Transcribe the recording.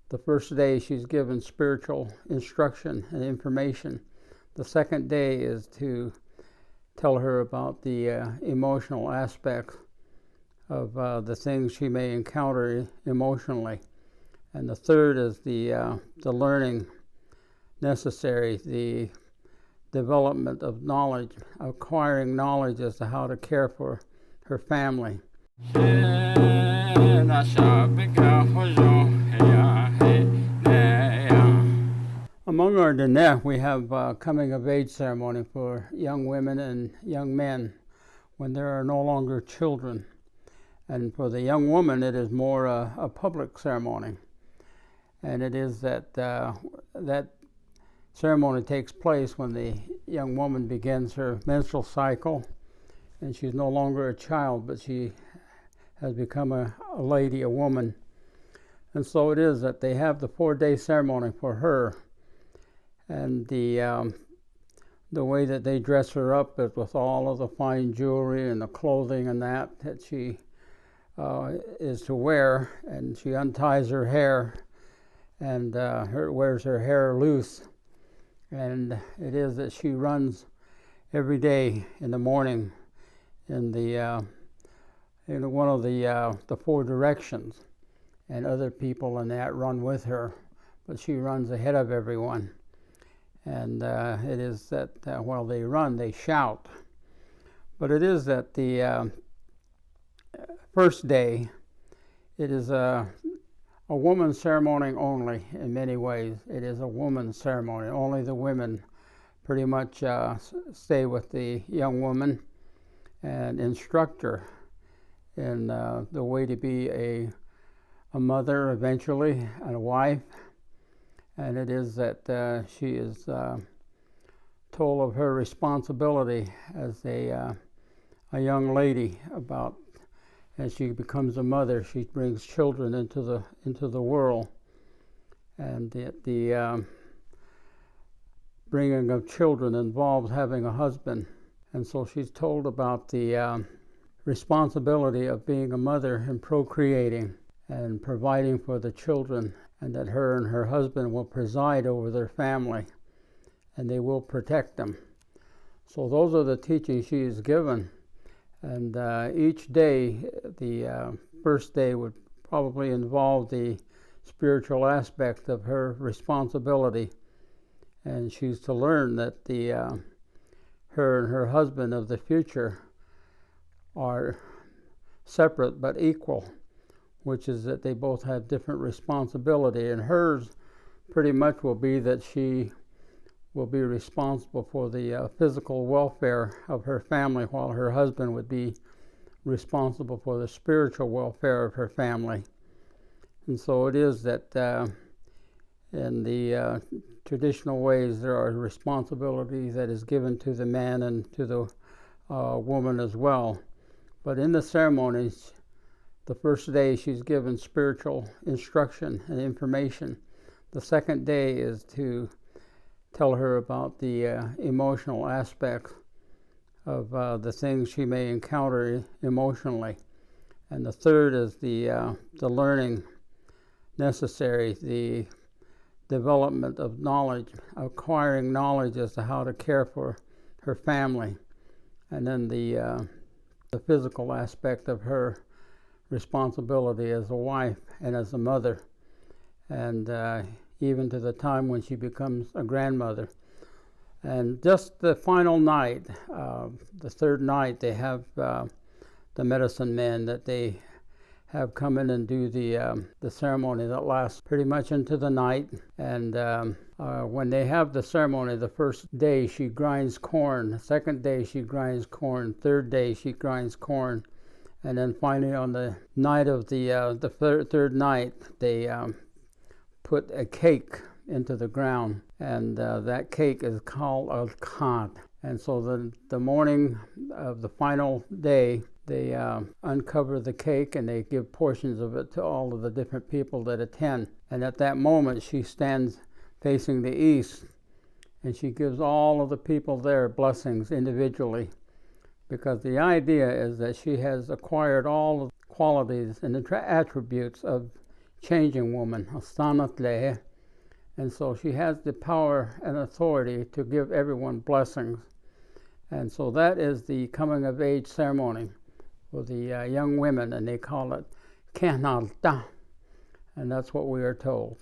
The first day she's given spiritual instruction and information. The second day is to tell her about the emotional aspects of the things she may encounter emotionally. And the third is the learning necessary, the development of knowledge, acquiring knowledge as to how to care for her family. Among our Diné, we have coming of age ceremony for young women and young men when there are no longer children. And for the young woman, it is more a public ceremony. And it is that that ceremony takes place when the young woman begins her menstrual cycle, and she's no longer a child, but she has become a lady, a woman. And so it is that they have the 4-day ceremony for her. And the way that they dress her up is with all of the fine jewelry and the clothing and that she is to wear. And she unties her hair and wears her hair loose. And it is that she runs every day in the morning in one of the 4 directions, and other people in that run with her, but she runs ahead of everyone. And it is that while they run, they shout. But it is that the first day, it is a woman's ceremony only in many ways. It is a woman's ceremony. Only the women pretty much stay with the young woman and instruct her in the way to be a mother eventually, and a wife. And it is that she is told of her responsibility as a young lady about, as she becomes a mother, she brings children into the world, and the bringing of children involves having a husband. And so she's told about the responsibility of being a mother and procreating and providing for the children, and that her and her husband will preside over their family and they will protect them. So those are the teachings she is given. And each day, the first day would probably involve the spiritual aspect of her responsibility. And she's to learn that her and her husband of the future are separate but equal, which is that they both have different responsibility. And hers pretty much will be that she will be responsible for the physical welfare of her family, while her husband would be responsible for the spiritual welfare of her family. And so it is that in the traditional ways, there are responsibilities that is given to the man and to the woman as well. But in the ceremonies, the first day she's given spiritual instruction and information. The second day is to tell her about the emotional aspects of the things she may encounter emotionally. And the third is the learning necessary, the development of knowledge, acquiring knowledge as to how to care for her family. And then the physical aspect of her responsibility as a wife and as a mother, and even to the time when she becomes a grandmother. And just the final night, the third night, they have the medicine men that they have come in and do the ceremony that lasts pretty much into the night. And when they have the ceremony, the first day she grinds corn, the second day she grinds corn, third day she grinds corn, and then finally on the night of the third night, they put a cake into the ground, and that cake is called a khat. And so the morning of the final day, they uncover the cake and they give portions of it to all of the different people that attend. And at that moment, she stands facing the east, and she gives all of the people there blessings individually, because the idea is that she has acquired all the qualities and the attributes of changing woman, a Stanatle, and so she has the power and authority to give everyone blessings. And so that is the coming of age ceremony for the young women, and they call it Kenalta, and that's what we are told.